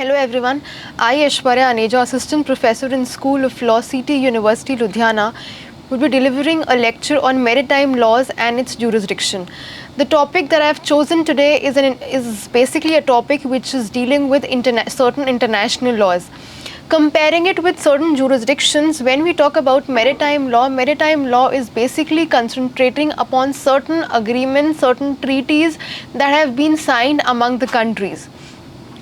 Hello everyone, I Aishwarya Aneja, Assistant Professor in School of Law, CTU University, Ludhiana, will be delivering a lecture on maritime laws and its jurisdiction. The topic that I have chosen today is basically a topic which is dealing with certain international laws. Comparing it with certain jurisdictions, when we talk about maritime law is basically concentrating upon certain agreements, certain treaties that have been signed among the countries.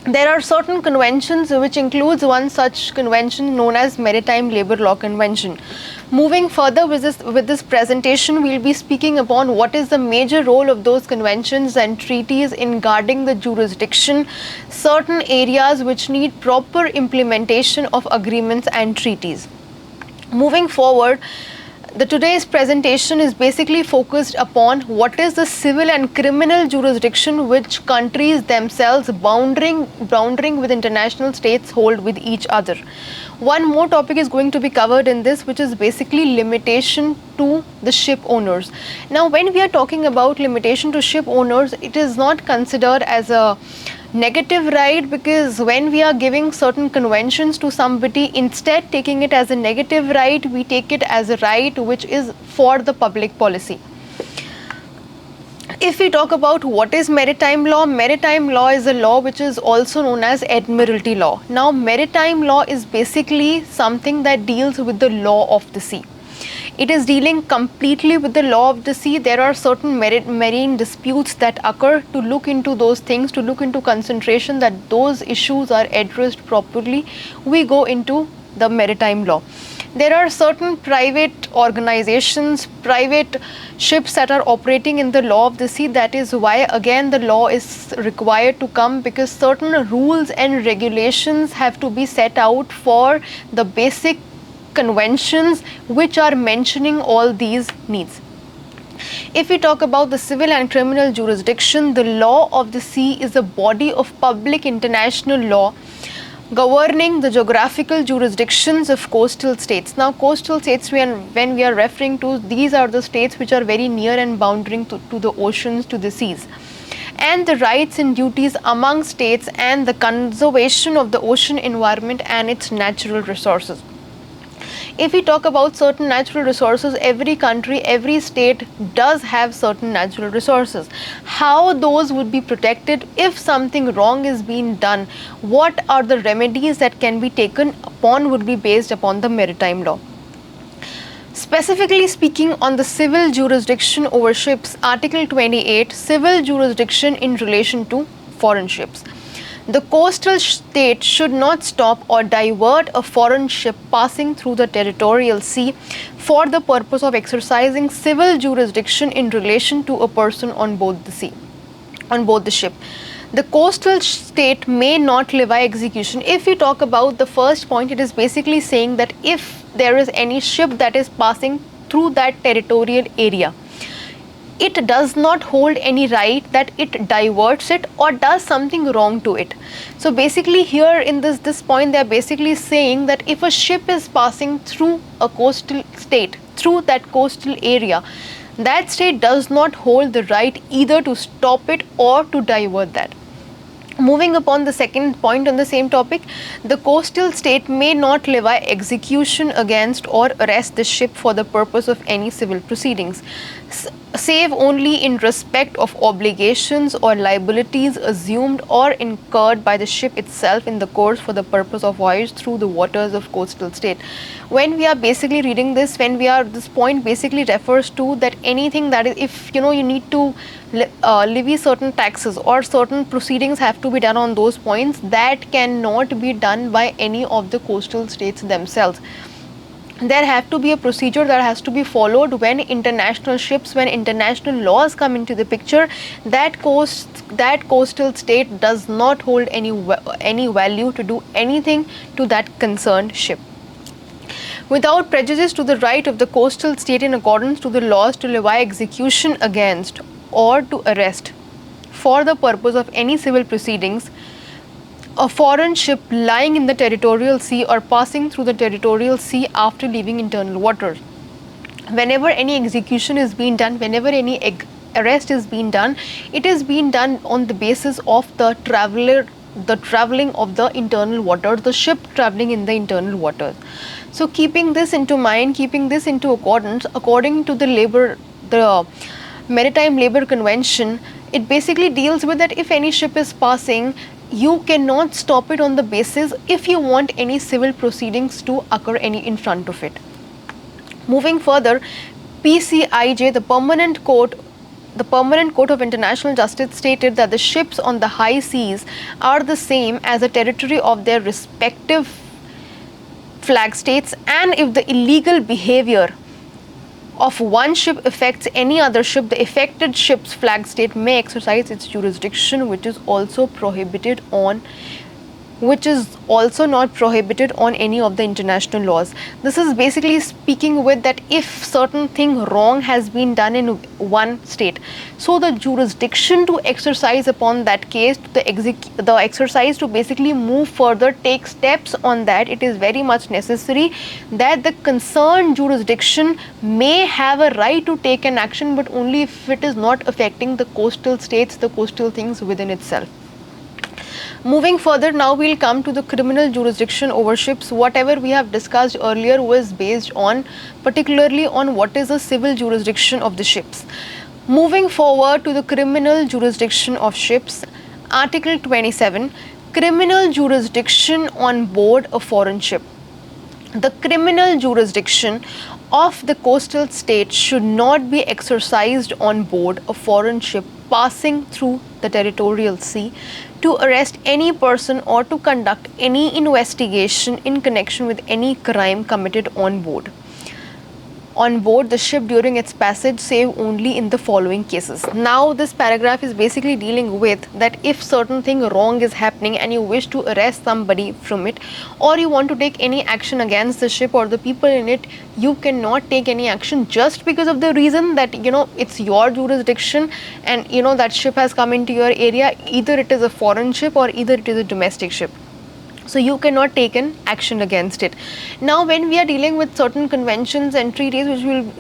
There are certain conventions, which includes one such convention known as Maritime Labour Law Convention. Moving further with this presentation, we will be speaking upon what is the major role of those conventions and treaties in guarding the jurisdiction, certain areas which need proper implementation of agreements and treaties. Moving forward, today's presentation is basically focused upon what is the civil and criminal jurisdiction which countries themselves bounding with international states hold with each other. One more topic is going to be covered in this, which is basically limitation to the ship owners. Now, when we are talking about limitation to ship owners, it is not considered as a negative right, because when we are giving certain conventions to somebody, instead taking it as a negative right, we take it as a right which is for the public policy. If we talk about what is maritime law is a law which is also known as Admiralty Law. Now, maritime law is basically something that deals with the law of the sea. It is dealing completely with the law of the sea. There are certain marine disputes that occur. To look into those things, to look into concentration that those issues are addressed properly, we go into the maritime law. There are certain private organizations, private ships that are operating in the law of the sea. That is why again the law is required to come, because certain rules and regulations have to be set out for the basic conventions which are mentioning all these needs. If we talk about the civil and criminal jurisdiction, the law of the sea is a body of public international law governing the geographical jurisdictions of coastal states. Now, coastal states, when we are referring to, these are the states which are very near and bounding to the oceans, to the seas, and the rights and duties among states, and the conservation of the ocean environment and its natural resources. If we talk about certain natural resources, every country, every state does have certain natural resources. How those would be protected if something wrong is being done, what are the remedies that can be taken upon, would be based upon the maritime law. Specifically speaking on the civil jurisdiction over ships, Article 28, civil jurisdiction in relation to foreign ships. The coastal state should not stop or divert a foreign ship passing through the territorial sea for the purpose of exercising civil jurisdiction in relation to a person on board the ship. The coastal state may not levy execution. If we talk about the first point, it is basically saying that if there is any ship that is passing through that territorial area, it does not hold any right that it diverts it or does something wrong to it. So basically here in this point, they are basically saying that if a ship is passing through a coastal state, through that coastal area, that state does not hold the right either to stop it or to divert that. Moving upon the second point on the same topic, the coastal state may not levy execution against or arrest the ship for the purpose of any civil proceedings, save only in respect of obligations or liabilities assumed or incurred by the ship itself in the course for the purpose of voyage through the waters of coastal state. When we are basically reading this, this point basically refers to that anything that is, if you need to levy certain taxes or certain proceedings have to be done on those points, that cannot be done by any of the coastal states themselves. There have to be a procedure that has to be followed when international ships, when international laws come into the picture. That coastal state does not hold any value to do anything to that concerned ship. Without prejudice to the right of the coastal state in accordance to the laws to levy execution against or to arrest for the purpose of any civil proceedings a foreign ship lying in the territorial sea or passing through the territorial sea after leaving internal waters. Whenever any execution is being done, whenever any arrest is being done, it is being done on the basis of the traveler the traveling of the internal water, the ship traveling in the internal waters. So keeping this into mind, keeping this into accordance, according to the Maritime Labour Convention, it basically deals with that if any ship is passing, you cannot stop it on the basis if you want any civil proceedings to occur in front of it. Moving further, PCIJ, the Permanent Court of International Justice, stated that the ships on the high seas are the same as the territory of their respective flag states, and if the illegal behavior of one ship affects any other ship, the affected ship's flag state may exercise its jurisdiction, which is also not prohibited on any of the international laws. This is basically speaking with that if certain thing wrong has been done in one state, so the jurisdiction to exercise upon that case, the exercise to basically move further, take steps on that, it is very much necessary that the concerned jurisdiction may have a right to take an action, but only if it is not affecting the coastal states, the coastal things within itself. Moving further, now we'll come to the criminal jurisdiction over ships. Whatever we have discussed earlier was based on particularly on what is the civil jurisdiction of the ships. Moving forward to the criminal jurisdiction of ships, Article 27, criminal jurisdiction on board a foreign ship. The criminal jurisdiction of the coastal state should not be exercised on board a foreign ship passing through the territorial sea to arrest any person or to conduct any investigation in connection with any crime committed on board the ship during its passage, save only in the following cases. Now this paragraph is basically dealing with that if certain thing wrong is happening and you wish to arrest somebody from it, or you want to take any action against the ship or the people in it, you cannot take any action just because of the reason that it's your jurisdiction and that ship has come into your area. Either it is a foreign ship or either it is a domestic ship. So you cannot take an action against it. Now when we are dealing with certain conventions and treaties,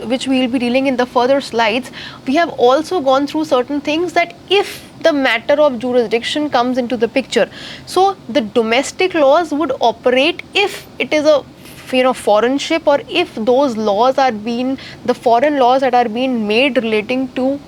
which we will be dealing in the further slides, we have also gone through certain things that if the matter of jurisdiction comes into the picture, so the domestic laws would operate if it is a foreign ship, or if those laws the foreign laws that are being made relating to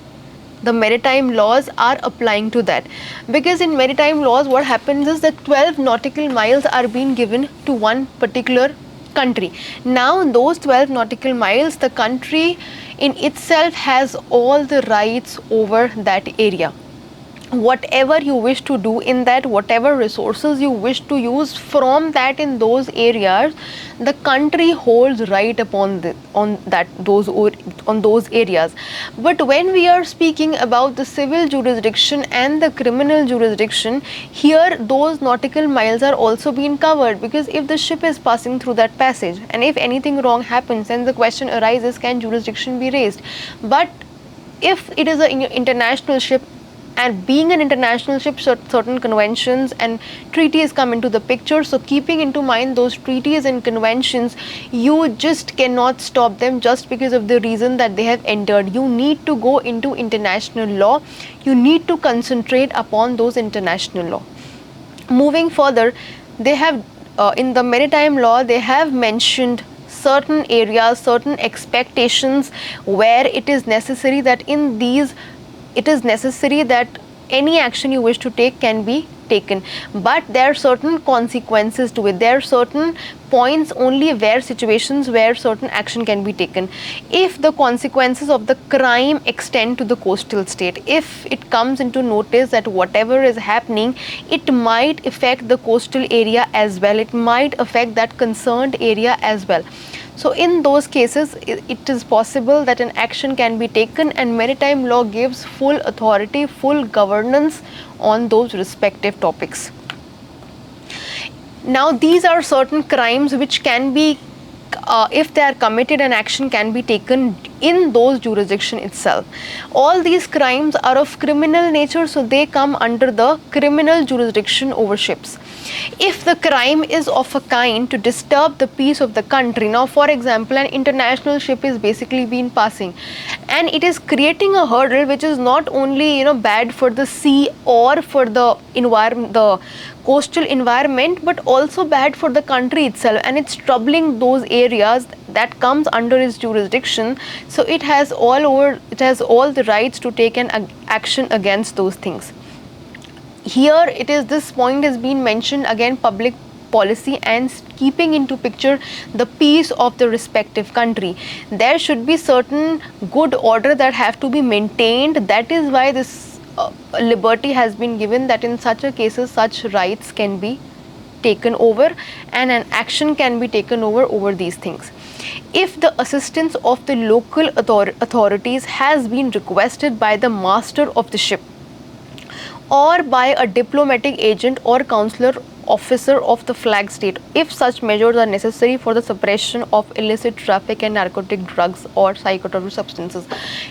the maritime laws are applying to that. Because in maritime laws what happens is that 12 nautical miles are being given to one particular country. Now those 12 nautical miles, the country in itself has all the rights over that area. Whatever you wish to do in that, whatever resources you wish to use from that in those areas, the country holds right upon those areas. But when we are speaking about the civil jurisdiction and the criminal jurisdiction, here those nautical miles are also being covered, because if the ship is passing through that passage and if anything wrong happens, then the question arises, can jurisdiction be raised? But if it is an international ship, and being an international ship, certain conventions and treaties come into the picture. So keeping into mind those treaties and conventions, you just cannot stop them just because of the reason that they have entered. You need to go into international law. You need to concentrate upon those international law. Moving further, they have in the maritime law, they have mentioned certain areas, certain expectations where it is necessary that any action you wish to take can be taken, but there are certain consequences to it. There are certain points only where situations where certain action can be taken. If the consequences of the crime extend to the coastal state, if it comes into notice that whatever is happening, it might affect the coastal area as well, it might affect that concerned area as well. So in those cases, it is possible that an action can be taken, and maritime law gives full authority, full governance on those respective topics. Now these are certain crimes which can be, if they are committed, an action can be taken in those jurisdiction itself. All these crimes are of criminal nature, so they come under the criminal jurisdiction over ships. If the crime is of a kind to disturb the peace of the country, now for example an international ship is basically been passing and it is creating a hurdle which is not only bad for the sea or for the environment, the coastal environment, but also bad for the country itself, and it's troubling those areas that comes under its jurisdiction. So it has all the rights to take an action against those things. Here it is, this point has been mentioned again, public policy and keeping into picture the peace of the respective country. There should be certain good order that have to be maintained. That is why this liberty has been given, that in such a cases such rights can be taken over and an action can be taken over these things. If the assistance of the local authorities has been requested by the master of the ship or by a diplomatic agent or consular officer of the flag state, if such measures are necessary for the suppression of illicit traffic and narcotic drugs or psychotropic substances.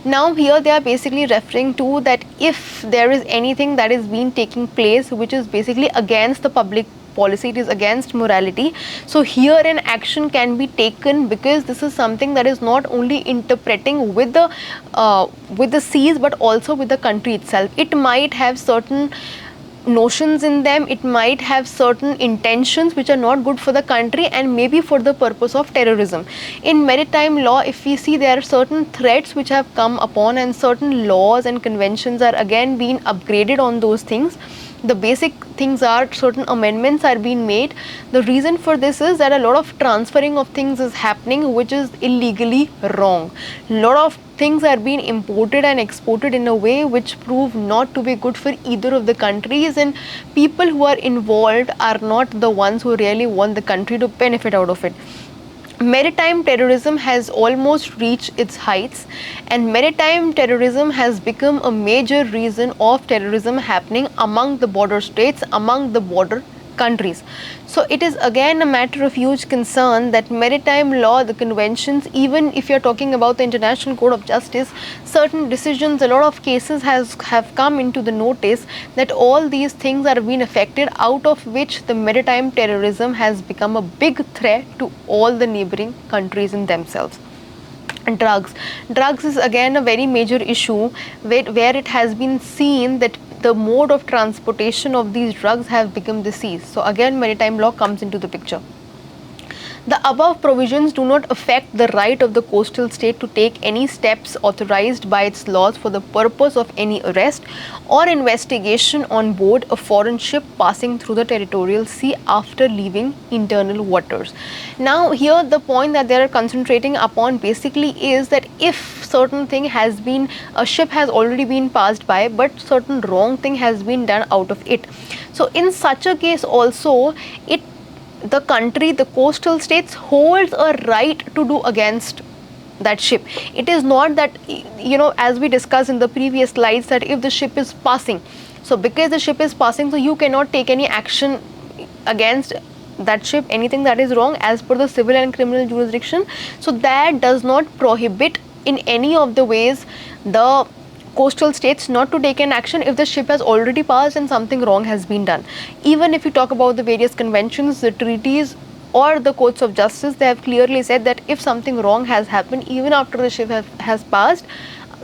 Now here they are basically referring to that if there is anything that is being taking place which is basically against the public policy, it is against morality, so here an action can be taken, because this is something that is not only interpreting with the seas but also with the country itself. It might have certain notions in them, it might have certain intentions which are not good for the country and maybe for the purpose of terrorism. In maritime law, if we see, there are certain threats which have come upon and certain laws and conventions are again being upgraded on those things. The basic things are certain amendments are being made. The reason for this is that a lot of transferring of things is happening which is illegally wrong. Lot of things are being imported and exported in a way which prove not to be good for either of the countries, and people who are involved are not the ones who really want the country to benefit out of it. Maritime terrorism has almost reached its heights, and maritime terrorism has become a major reason of terrorism happening among the border states, among the border countries. So it is again a matter of huge concern that maritime law, the conventions, even if you are talking about the International Court of Justice, certain decisions, a lot of cases have come into the notice that all these things are being affected, out of which the maritime terrorism has become a big threat to all the neighboring countries in themselves. Drugs is again a very major issue where it has been seen that the mode of transportation of these drugs have become the seas. So again maritime law comes into the picture. The above provisions do not affect the right of the coastal state to take any steps authorized by its laws for the purpose of any arrest or investigation on board a foreign ship passing through the territorial sea after leaving internal waters. Now here the point that they are concentrating upon basically is that if certain thing has been, a ship has already been passed by but certain wrong thing has been done out of it. So in such a case also, the country, the coastal states holds a right to do against that ship. It is not that, as we discussed in the previous slides, that if the ship is passing, so because the ship is passing, so you cannot take any action against that ship, anything that is wrong as per the civil and criminal jurisdiction. So that does not prohibit in any of the ways the coastal states not to take an action if the ship has already passed and something wrong has been done. Even if you talk about the various conventions, the treaties or the courts of justice, they have clearly said that if something wrong has happened even after the ship has passed,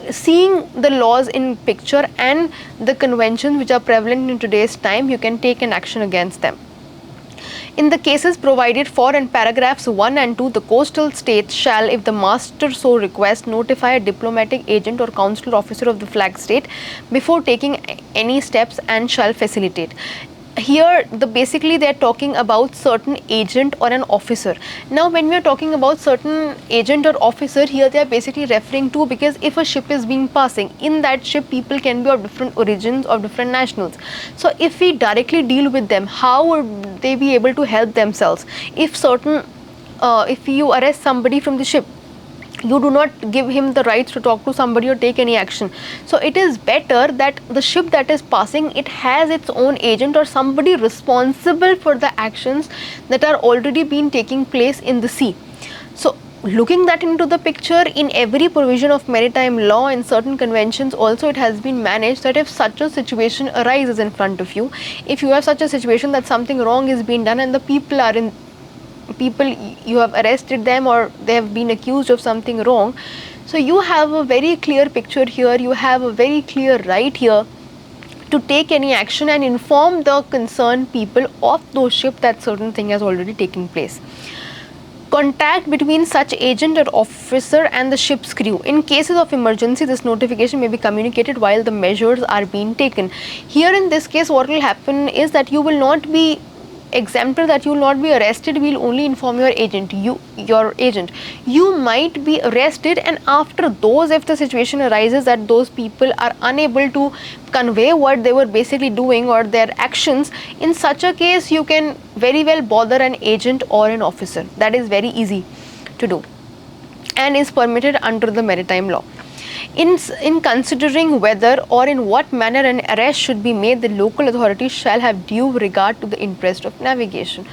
seeing the laws in picture and the conventions which are prevalent in today's time, you can take an action against them. In the cases provided for in paragraphs 1 and 2, the coastal states shall, if the master so requests, notify a diplomatic agent or consular officer of the flag state before taking any steps and shall facilitate. Here basically they are talking about certain agent or an officer. Now when we are talking about certain agent or officer, here they are basically referring to, because if a ship is being passing, in that ship people can be of different origins or different nationals. So if we directly deal with them, how would they be able to help themselves? If you arrest somebody from the ship, you do not give him the rights to talk to somebody or take any action. So it is better that the ship that is passing, it has its own agent or somebody responsible for the actions that are already been taking place in the sea. So looking that into the picture, in every provision of maritime law and certain conventions also, it has been managed that if such a situation arises in front of you, if you have such a situation that something wrong is being done and the people you have arrested them or they have been accused of something wrong, so you have a very clear picture here, you have a very clear right here to take any action and inform the concerned people of those ships that certain thing has already taken place. Contact between such agent or officer and the ship's crew. In cases of emergency, this notification may be communicated while the measures are being taken. Here in this case, what will happen is that you will not be exempted, that you will not be arrested. We will only inform your agent. You might be arrested, and after those, if the situation arises that those people are unable to convey what they were basically doing or their actions, in such a case you can very well bother an agent or an officer. That is very easy to do and is permitted under the maritime law. In considering whether or in what manner an arrest should be made, the local authorities shall have due regard to the interest of navigation.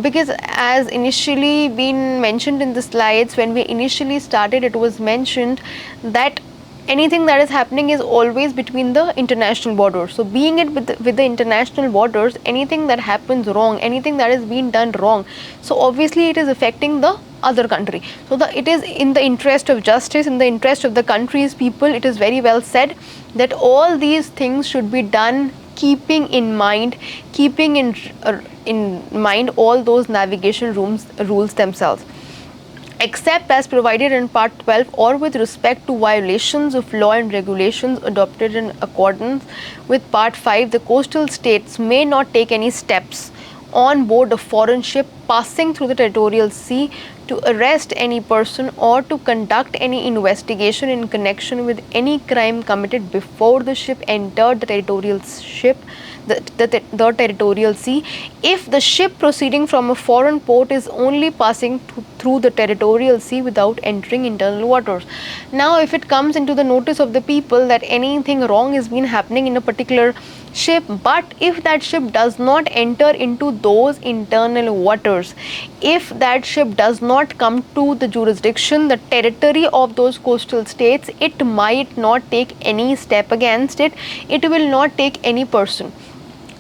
Because as initially been mentioned in the slides, when we initially started, it was mentioned that anything that is happening is always between the international borders. So being it with the international borders, anything that happens wrong, anything that is being done wrong, so obviously it is affecting the other country. So it is in the interest of justice, in the interest of the country's people, it is very well said that all these things should be done keeping in mind all those navigation rules themselves, except as provided in Part 12 or with respect to violations of law and regulations adopted in accordance with Part 5, the coastal states may not take any steps on board a foreign ship passing through the territorial sea to arrest any person or to conduct any investigation in connection with any crime committed before the ship entered the territorial sea, if the ship proceeding from a foreign port is only passing through the territorial sea without entering internal waters. Now, if it comes into the notice of the people that anything wrong has been happening in a particular ship, but if that ship does not enter into those internal waters, if that ship does not come to the jurisdiction, the territory of those coastal states, it might not take any step against it, it will not take any person.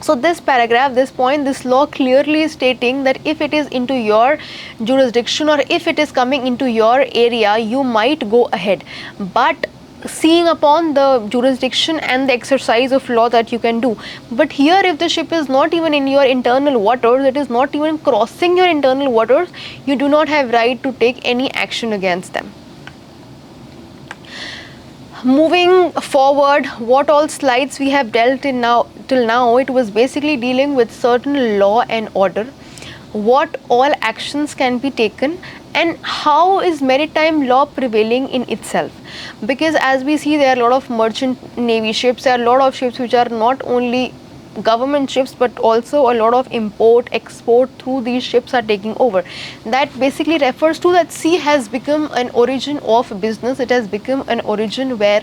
So this paragraph, this point, this law clearly is stating that if it is into your jurisdiction or if it is coming into your area, you might go ahead, but seeing upon the jurisdiction and the exercise of law that you can do. But here, if the ship is not even in your internal waters, it is not even crossing your internal waters, you do not have right to take any action against them. Moving forward, what all slides we have dealt in till now, it was basically dealing with certain law and order, what all actions can be taken, and how is maritime law prevailing in itself. Because as we see, there are a lot of merchant navy ships, there are a lot of ships which are not only government ships but also a lot of import export through these ships are taking over. That basically refers to that sea has become an origin of business, it has become an origin where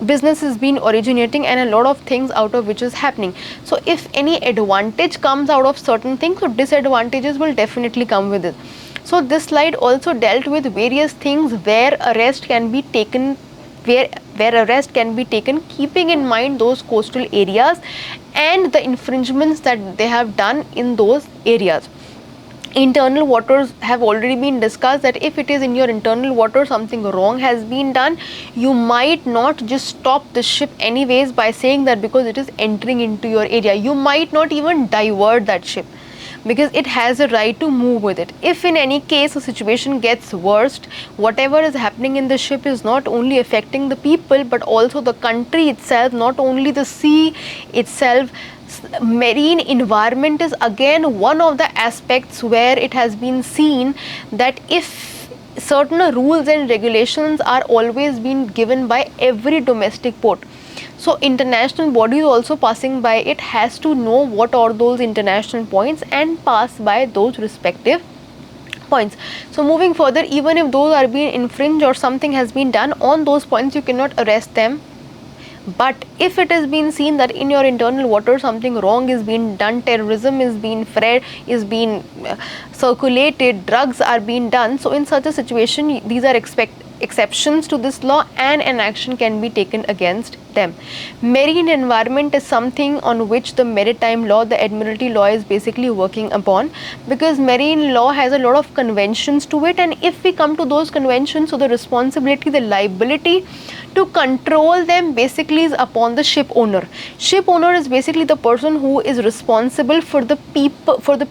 business has been originating and a lot of things out of which is happening. So if any advantage comes out of certain things, so disadvantages will definitely come with it. So this slide also dealt with various things where arrest can be taken, where arrest can be taken, keeping in mind those coastal areas and the infringements that they have done in those areas. Internal waters have already been discussed, that if it is in your internal water something wrong has been done, you might not just stop the ship anyways by saying that because it is entering into your area. You might not even divert that ship because it has a right to move with it. If in any case a situation gets worse, whatever is happening in the ship is not only affecting the people but also the country itself, not only the sea itself. Marine environment is again one of the aspects where it has been seen that if certain rules and regulations are always being given by every domestic port, so international bodies also passing by it has to know what are those international points and pass by those respective points. So moving further, even if those are being infringed or something has been done on those points, you cannot arrest them But if it has been seen that in your internal water something wrong is being done, terrorism is being circulated, drugs are being done, so in such a situation these are exceptions to this law and an action can be taken against them. Marine environment is something on which the maritime law, the Admiralty Law is basically working upon, because marine law has a lot of conventions to it, and if we come to those conventions, so the responsibility, the liability to control them basically is upon the ship owner. Ship owner is basically the person who is responsible for the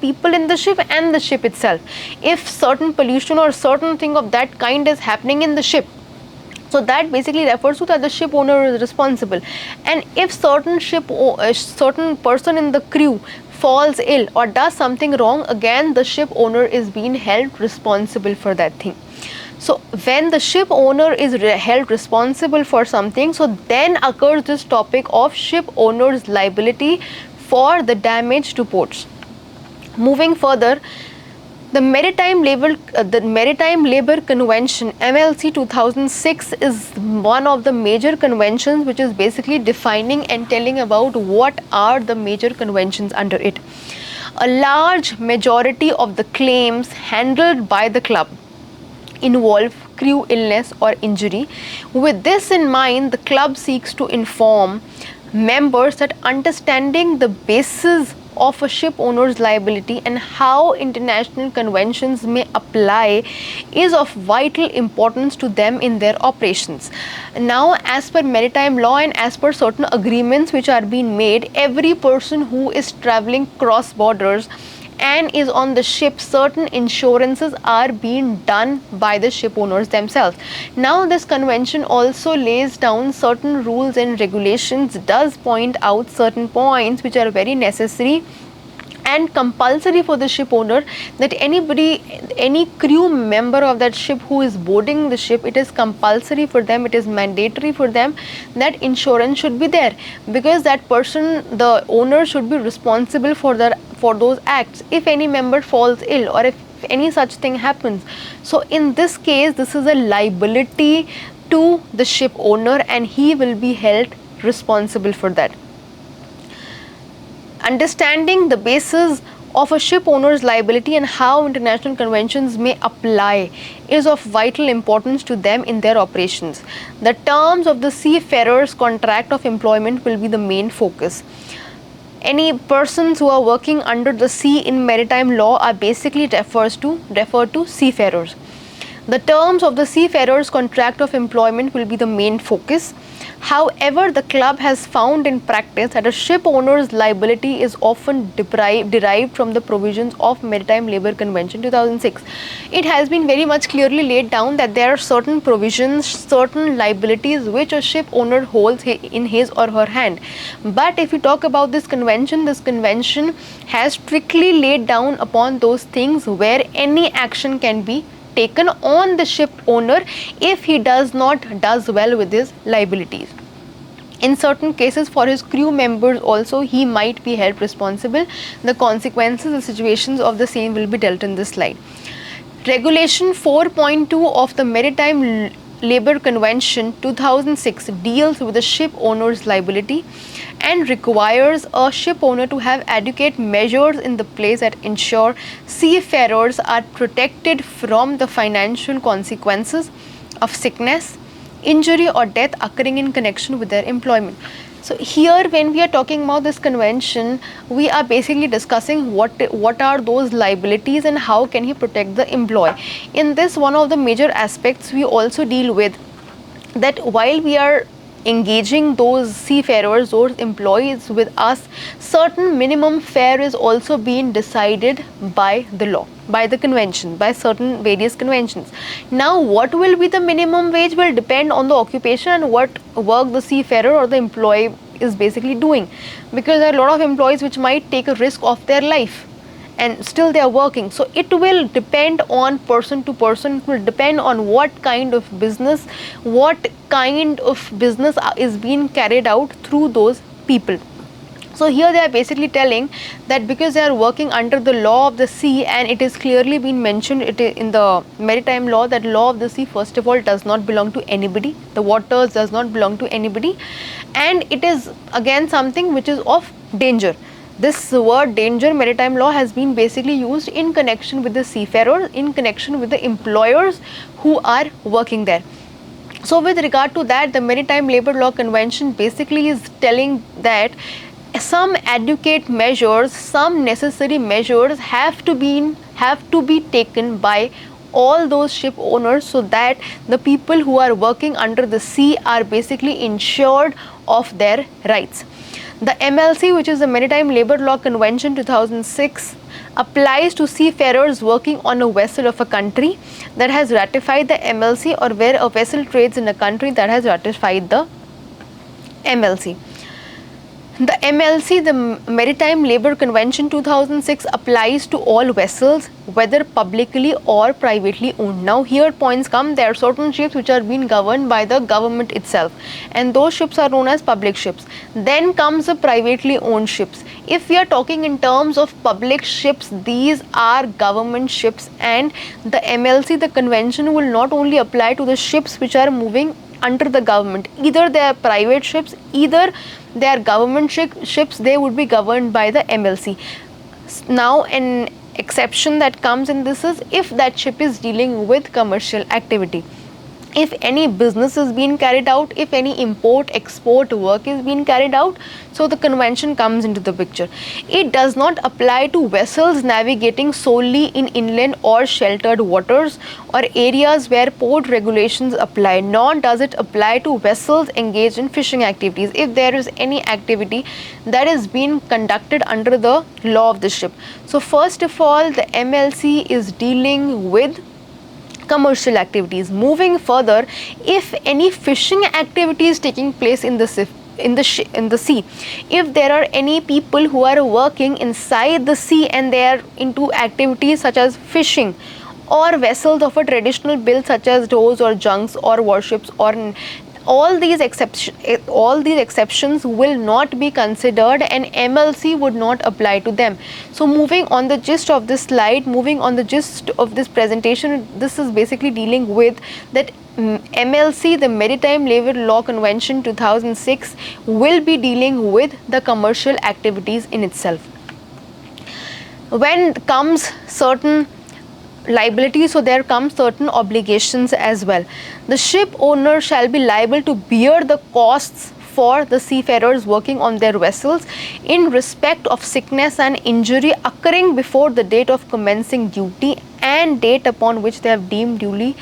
people in the ship and the ship itself. If certain pollution or certain thing of that kind is happening in the ship, so that basically refers to that the ship owner is responsible. And if certain person in the crew falls ill or does something wrong, again the ship owner is being held responsible for that thing. So when the ship owner is held responsible for something, so then occurs this topic of ship owner's liability for the damage to ports. Moving further, the Maritime Labour Convention MLC 2006 is one of the major conventions which is basically defining and telling about what are the major conventions under it. A large majority of the claims handled by the club involve crew illness or injury. With this in mind, the club seeks to inform members that understanding the basis of a ship owner's liability and how international conventions may apply is of vital importance to them in their operations. Now, as per maritime law and as per certain agreements which are being made, every person who is traveling cross borders and is on the ship, certain insurances are being done by the ship owners themselves. Now this convention also lays down certain rules and regulations, does point out certain points which are very necessary and compulsory for the ship owner, that any crew member of that ship who is boarding the ship, it is compulsory for them, it is mandatory for them that insurance should be there, because that person, the owner, should be responsible for those acts if any member falls ill or if any such thing happens. So in this case, this is a liability to the ship owner and he will be held responsible for that. Understanding the basis of a ship owner's liability and how international conventions may apply is of vital importance to them in their operations. The terms of the seafarer's contract of employment will be the main focus. Any persons who are working under the sea in maritime law are basically referred to seafarers. The terms of the seafarer's contract of employment will be the main focus. However, the club has found in practice that a ship owner's liability is often derived from the provisions of Maritime Labour Convention 2006. It has been very much clearly laid down that there are certain provisions, certain liabilities which a ship owner holds in his or her hand. But if you talk about this convention has strictly laid down upon those things where any action can be taken on the ship owner if he does well with his liabilities. In certain cases, for his crew members also, he might be held responsible. The consequences, the situations of the same will be dealt in this slide. Regulation 4.2 of the Maritime Labour Convention 2006 deals with the ship owner's liability and requires a ship owner to have adequate measures in the place that ensure seafarers are protected from the financial consequences of sickness, injury or death occurring in connection with their employment. So here, when we are talking about this convention, we are basically discussing what are those liabilities and how can he protect the employee. In this, one of the major aspects we also deal with, that while we are engaging those seafarers, those employees with us, certain minimum fare is also being decided by the law, by the convention, by certain various conventions. Now, what will be the minimum wage will depend on the occupation and what work the seafarer or the employee is basically doing, because there are a lot of employees which might take a risk of their life and still they are working. So it will depend on person to person, it will depend on what kind of business is being carried out through those people. So here they are basically telling that because they are working under the law of the sea, and it is clearly been mentioned in the maritime law that law of the sea first of all does not belong to anybody, the waters does not belong to anybody, and it is again something which is of danger. This word danger, maritime law, has been basically used in connection with the seafarers, in connection with the employers who are working there. So with regard to that, the Maritime Labour Law Convention basically is telling that some adequate measures, some necessary measures have to be taken by all those ship owners, so that the people who are working under the sea are basically ensured of their rights. The MLC, which is the Maritime Labour Law Convention 2006, applies to seafarers working on a vessel of a country that has ratified the MLC, or where a vessel trades in a country that has ratified the MLC. The MLC, the Maritime Labour Convention 2006, applies to all vessels, whether publicly or privately owned. Now here points come, there are certain ships which are being governed by the government itself, and those ships are known as public ships. Then comes the privately owned ships. If we are talking in terms of public ships, these are government ships, and the MLC, the convention, will not only apply to the ships which are moving under the government. Either they are private ships, either they are government ships, they would be governed by the MLC. Now an exception that comes in this is if that ship is dealing with commercial activity. If any business is being carried out, if any import export work is being carried out, so the convention comes into the picture. It does not apply to vessels navigating solely in inland or sheltered waters or areas where port regulations apply, nor does it apply to vessels engaged in fishing activities, if there is any activity that is being conducted under the law of the ship. So first of all, the MLC is dealing with commercial activities. Moving further, if any fishing activity is taking place in the sea, if there are any people who are working inside the sea and they are into activities such as fishing, or vessels of a traditional build such as doors or junks or warships, or all these exceptions will not be considered, and MLC would not apply to them. So moving on the gist of this slide, moving on the gist of this presentation, this is basically dealing with that MLC, the Maritime Labour Law Convention 2006, will be dealing with the commercial activities in itself. When comes certain liability, so there come certain obligations as well. The ship owner shall be liable to bear the costs for the seafarers working on their vessels in respect of sickness and injury occurring before the date of commencing duty and date upon which they have deemed duly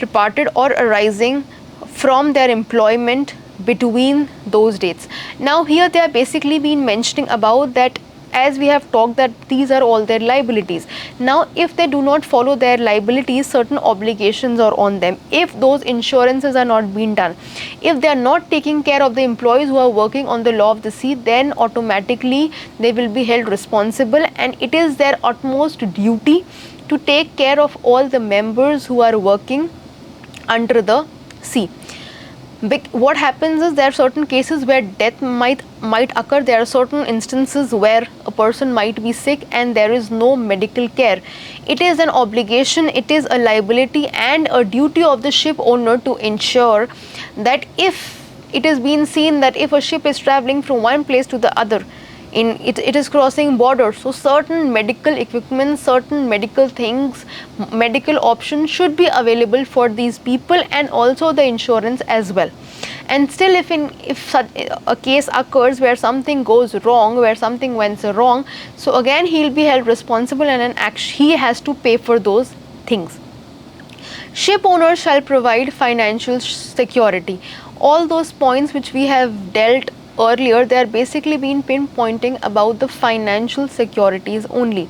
reported, or arising from their employment between those dates. Now here they are basically been mentioning about that, as we have talked, that these are all their liabilities. Now if they do not follow their liabilities, certain obligations are on them. If those insurances are not being done, if they are not taking care of the employees who are working on the law of the sea, then automatically they will be held responsible, and it is their utmost duty to take care of all the members who are working under the sea. What happens is there are certain cases where death might occur. There are certain instances where a person might be sick and there is no medical care. It is an obligation, it is a liability and a duty of the ship owner to ensure that if it is being seen that if a ship is traveling from one place to the other, it is crossing borders, so certain medical equipment, certain medical things, medical options should be available for these people, and also the insurance as well. And still if such a case occurs where something goes wrong, where something went wrong, so again he will be held responsible, and he has to pay for those things. Ship owners shall provide financial security. All those points which we have dealt earlier, they are basically been pinpointing about the financial securities only,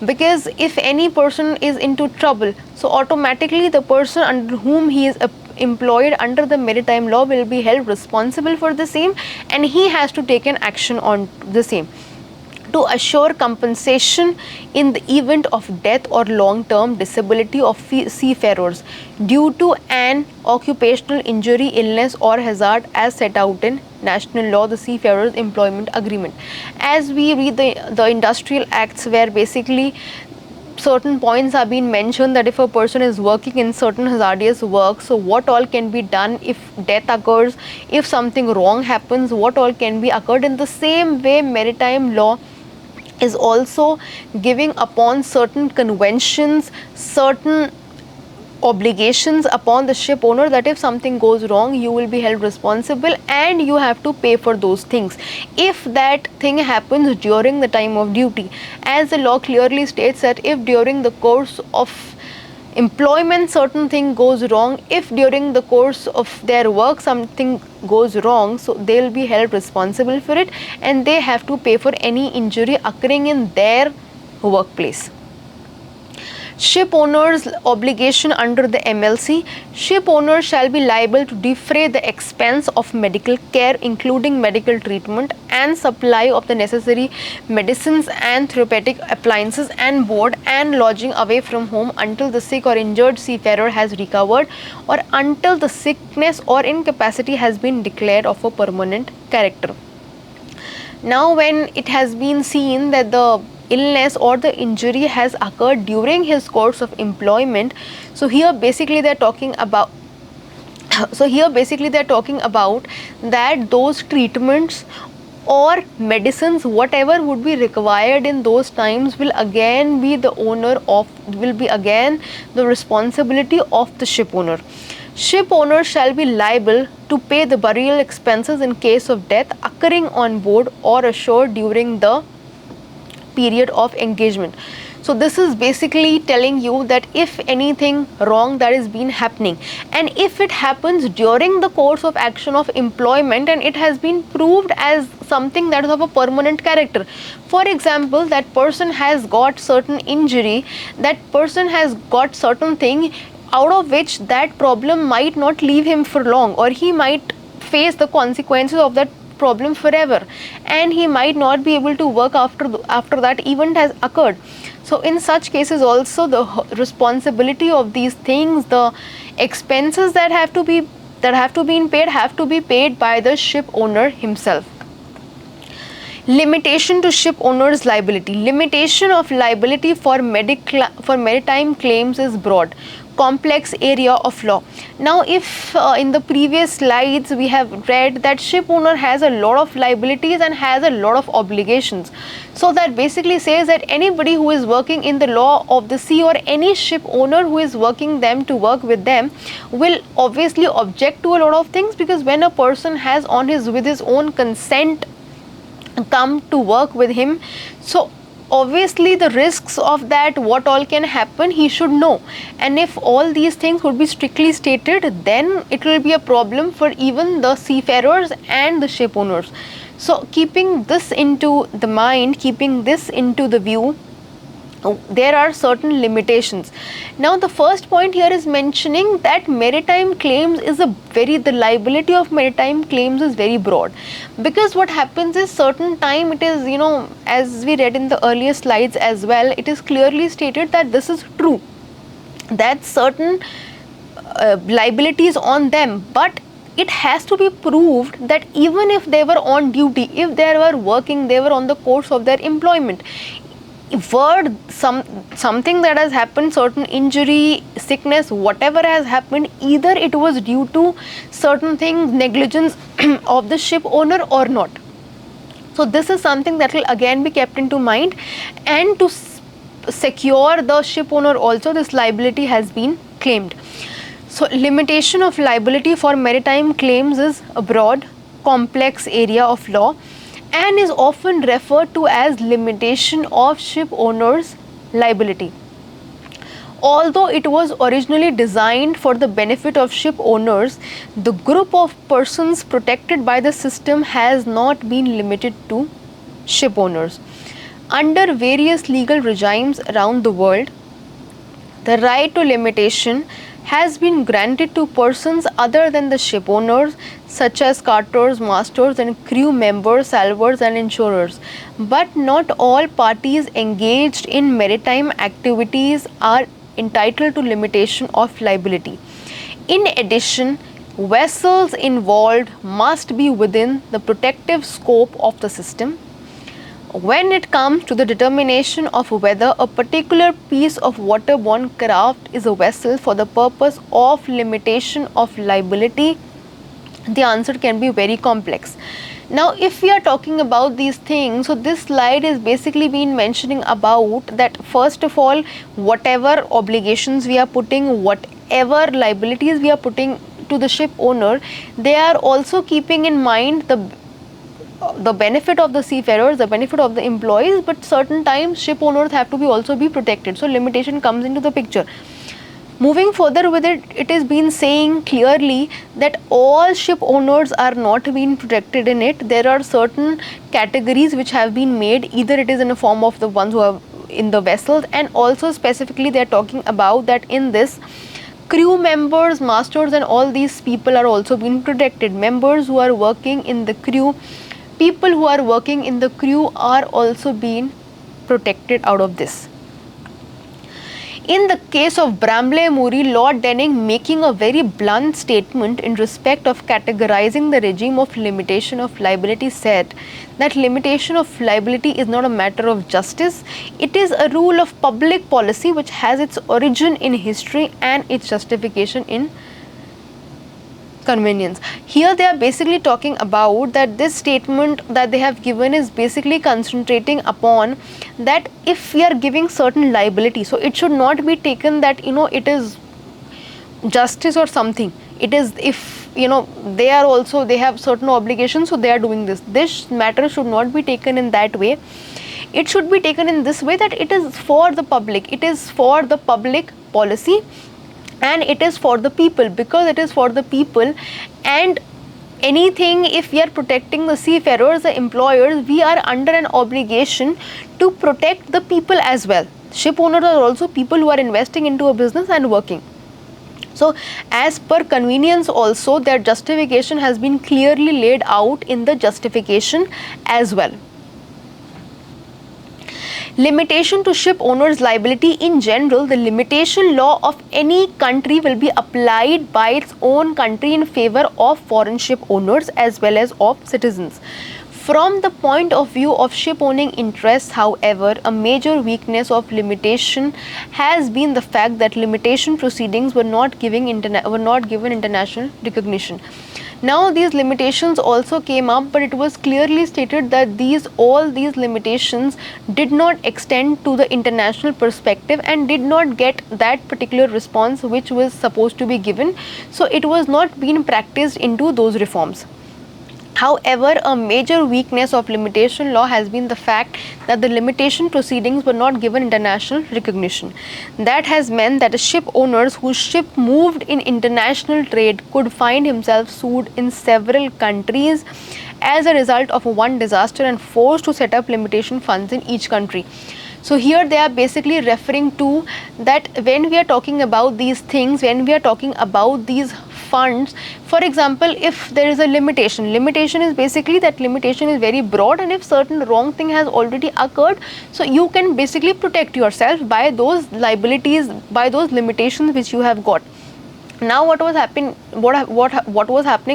because if any person is into trouble, so automatically the person under whom he is employed under the maritime law will be held responsible for the same, and he has to take an action on the same. to assure compensation in the event of death or long-term disability of seafarers due to an occupational injury, illness or hazard as set out in national law, the Seafarers Employment Agreement. As we read the industrial acts, where basically certain points have been mentioned, that if a person is working in certain hazardous work, so what all can be done if death occurs, if something wrong happens, what all can be occurred. In the same way, maritime law is also giving upon certain conventions, certain obligations upon the ship owner, that if something goes wrong, you will be held responsible and you have to pay for those things if that thing happens during the time of duty. As the law clearly states that if during the course of employment certain thing goes wrong, if during the course of their work something goes wrong, so they will be held responsible for it and they have to pay for any injury occurring in their workplace. Ship owners' obligation under the MLC. Ship owners shall be liable to defray the expense of medical care, including medical treatment and supply of the necessary medicines and therapeutic appliances, and board and lodging away from home until the sick or injured seafarer has recovered, or until the sickness or incapacity has been declared of a permanent character. Now, when it has been seen that the illness or the injury has occurred during his course of employment, so here basically they are talking about that those treatments or medicines, whatever would be required in those times, will again be the responsibility of the ship owner. Ship owner shall be liable to pay the burial expenses in case of death occurring on board or ashore during the period of engagement. So this is basically telling you that if anything wrong that is been happening, and if it happens during the course of action of employment and it has been proved as something that is of a permanent character, for example, that person has got certain injury, that person has got certain thing out of which that problem might not leave him for long, or he might face the consequences of that problem forever, and he might not be able to work after that event has occurred. So in such cases also, the responsibility of these things, the expenses that have to be paid by the ship owner himself. Limitation to ship owner's liability. Limitation of liability for maritime claims is broad, complex area of law. Now, if in the previous slides we have read that ship owner has a lot of liabilities and has a lot of obligations, so that basically says that anybody who is working in the law of the sea, or any ship owner who is working them to work with them, will obviously object to a lot of things, because when a person has with his own consent come to work with him, so obviously the risks of that, what all can happen, he should know. And if all these things would be strictly stated, then it will be a problem for even the seafarers and the ship owners. So keeping this into the mind, keeping this into the view, there are certain limitations. Now the first point here is mentioning that maritime claims is the liability of maritime claims is very broad, because what happens is certain time it is, as we read in the earlier slides as well, it is clearly stated that this is true, that certain liabilities on them, but it has to be proved that even if they were on duty, if they were working, they were on the course of their employment, something that has happened, certain injury, sickness, whatever has happened, either it was due to certain things, negligence of the ship owner or not. So this is something that will again be kept into mind, and to secure the ship owner also, this liability has been claimed. So limitation of liability for maritime claims is a broad, complex area of law, and is often referred to as limitation of ship owner's liability. Although it was originally designed for the benefit of ship owners, the group of persons protected by the system has not been limited to ship owners. Under various legal regimes around the world, the right to limitation has been granted to persons other than the ship owners, such as carters, masters, and crew members, salvors, and insurers. But not all parties engaged in maritime activities are entitled to limitation of liability. In addition, vessels involved must be within the protective scope of the system. When it comes to the determination of whether a particular piece of waterborne craft is a vessel for the purpose of limitation of liability, the answer can be very complex. Now, if we are talking about these things, so this slide is basically been mentioning about that first of all, whatever obligations we are putting, whatever liabilities we are putting to the ship owner, they are also keeping in mind the benefit of the seafarers, the benefit of the employees, but certain times ship owners have to be also be protected. So limitation comes into the picture. Moving further with it, it is been saying clearly that all ship owners are not being protected in it. There are certain categories which have been made, either it is in the form of the ones who are in the vessels, and also specifically they are talking about that in this crew members, masters, and all these people are also being protected. Members who are working in the crew, people who are working in the crew are also being protected out of this. In the case of Bramley-Murray, Lord Denning making a very blunt statement in respect of categorizing the regime of limitation of liability said that limitation of liability is not a matter of justice, it is a rule of public policy which has its origin in history and its justification in convenience. Here they are basically talking about that this statement that they have given is basically concentrating upon that if we are giving certain liability, so it should not be taken that it is justice or something. It is if they are also, they have certain obligations, so they are doing this matter should not be taken in that way. It should be taken in this way that it is for the public, it is for the public policy, and it is for the people. Because it is for the people, and anything, if we are protecting the seafarers, the employers, we are under an obligation to protect the people as well. Ship owners are also people who are investing into a business and working. So as per convenience also, their justification has been clearly laid out in the justification as well. Limitation to ship owners' liability in general, the limitation law of any country will be applied by its own country in favor of foreign ship owners as well as of citizens. From the point of view of ship owning interests, however, a major weakness of limitation has been the fact that limitation proceedings were not given international recognition. Now these limitations also came up, but it was clearly stated that all these limitations did not extend to the international perspective and did not get that particular response which was supposed to be given. So it was not being practiced into those reforms. However, a major weakness of limitation law has been the fact that the limitation proceedings were not given international recognition. That has meant that ship owners whose ship moved in international trade could find himself sued in several countries as a result of one disaster and forced to set up limitation funds in each country. So here they are basically referring to that when we are talking about these things, when we are talking about these funds, for example, if there is a limitation is basically that limitation is very broad, and if certain wrong thing has already occurred, so you can basically protect yourself by those liabilities, by those limitations which you have got. Now what was happening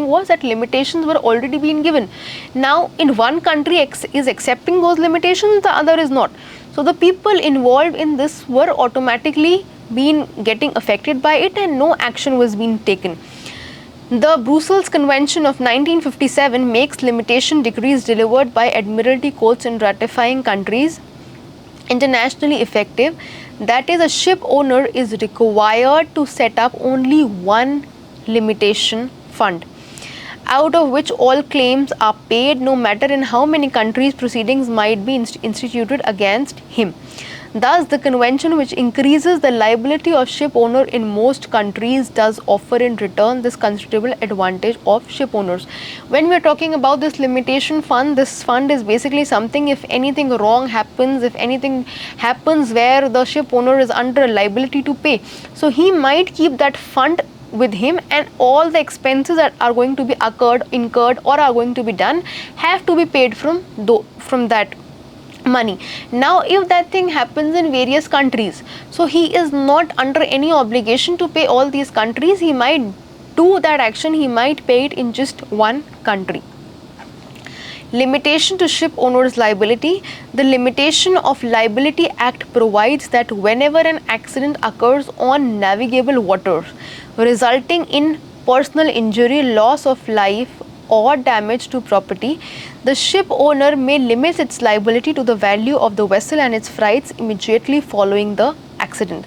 was that limitations were already being given. Now in one country is accepting those limitations, the other is not. So the people involved in this were automatically getting affected by it, and no action was being taken. The Brussels Convention of 1957 makes limitation decrees delivered by Admiralty courts in ratifying countries internationally effective. That is, a ship owner is required to set up only one limitation fund, out of which all claims are paid, no matter in how many countries proceedings might be instituted against him. Thus, the convention, which increases the liability of ship owner in most countries, does offer in return this considerable advantage of ship owners. When we are talking about this limitation fund, this fund is basically something, if anything wrong happens, if anything happens where the ship owner is under a liability to pay, so he might keep that fund with him, and all the expenses that are going to be incurred or are going to be done have to be paid from that money. Now if that thing happens in various countries, so he is not under any obligation to pay all these countries. He might do that action, he might pay it in just one country. Limitation to ship owner's liability. The Limitation of Liability Act provides that whenever an accident occurs on navigable waters resulting in personal injury, loss of life or damage to property, the ship owner may limit its liability to the value of the vessel and its freights immediately following the accident.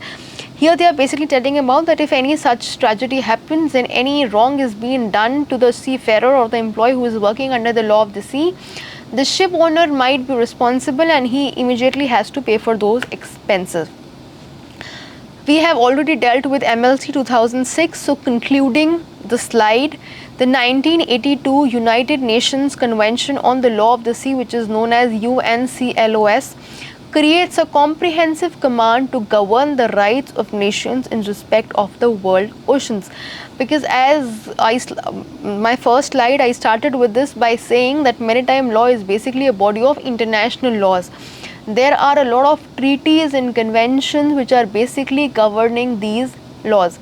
Here they are basically telling about that if any such tragedy happens and any wrong is being done to the seafarer or the employee who is working under the law of the sea, the ship owner might be responsible and he immediately has to pay for those expenses. We have already dealt with MLC 2006, so concluding the slide, the 1982 United Nations Convention on the Law of the Sea, which is known as UNCLOS, creates a comprehensive command to govern the rights of nations in respect of the world oceans. Because as my first slide, I started with this by saying that maritime law is basically a body of international laws. There are a lot of treaties and conventions which are basically governing these laws.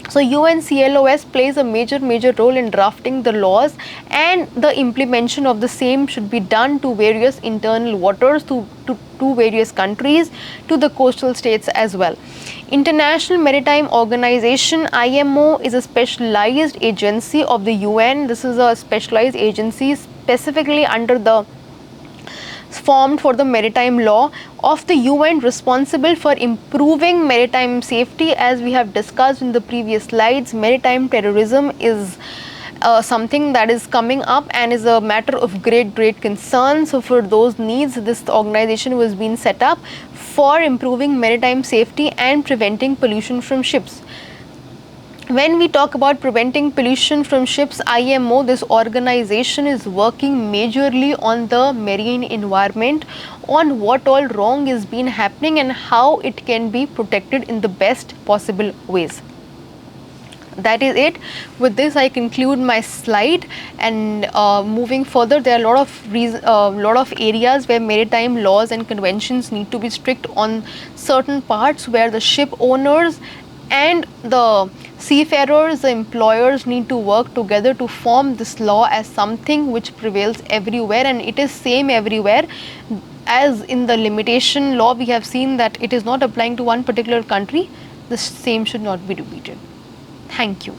So UNCLOS plays a major role in drafting the laws, and the implementation of the same should be done to various internal waters, to various countries, to the coastal states as well. International Maritime Organization IMO is a specialized agency of the UN. This is a specialized agency specifically formed for the maritime law of the UN, responsible for improving maritime safety. As we have discussed in the previous slides, maritime terrorism is something that is coming up and is a matter of great concern. So for those needs, this organization was being set up for improving maritime safety and preventing pollution from ships. When we talk about preventing pollution from ships, IMO, this organization is working majorly on the marine environment, on what all wrong is being happening and how it can be protected in the best possible ways. That is it. With this, I conclude my slide, and moving further, there are a lot of areas where maritime laws and conventions need to be strict on certain parts, where the ship owners and the seafarers, the employers, need to work together to form this law as something which prevails everywhere, and it is same everywhere. As in the limitation law, we have seen that it is not applying to one particular country. The same should not be repeated. Thank you.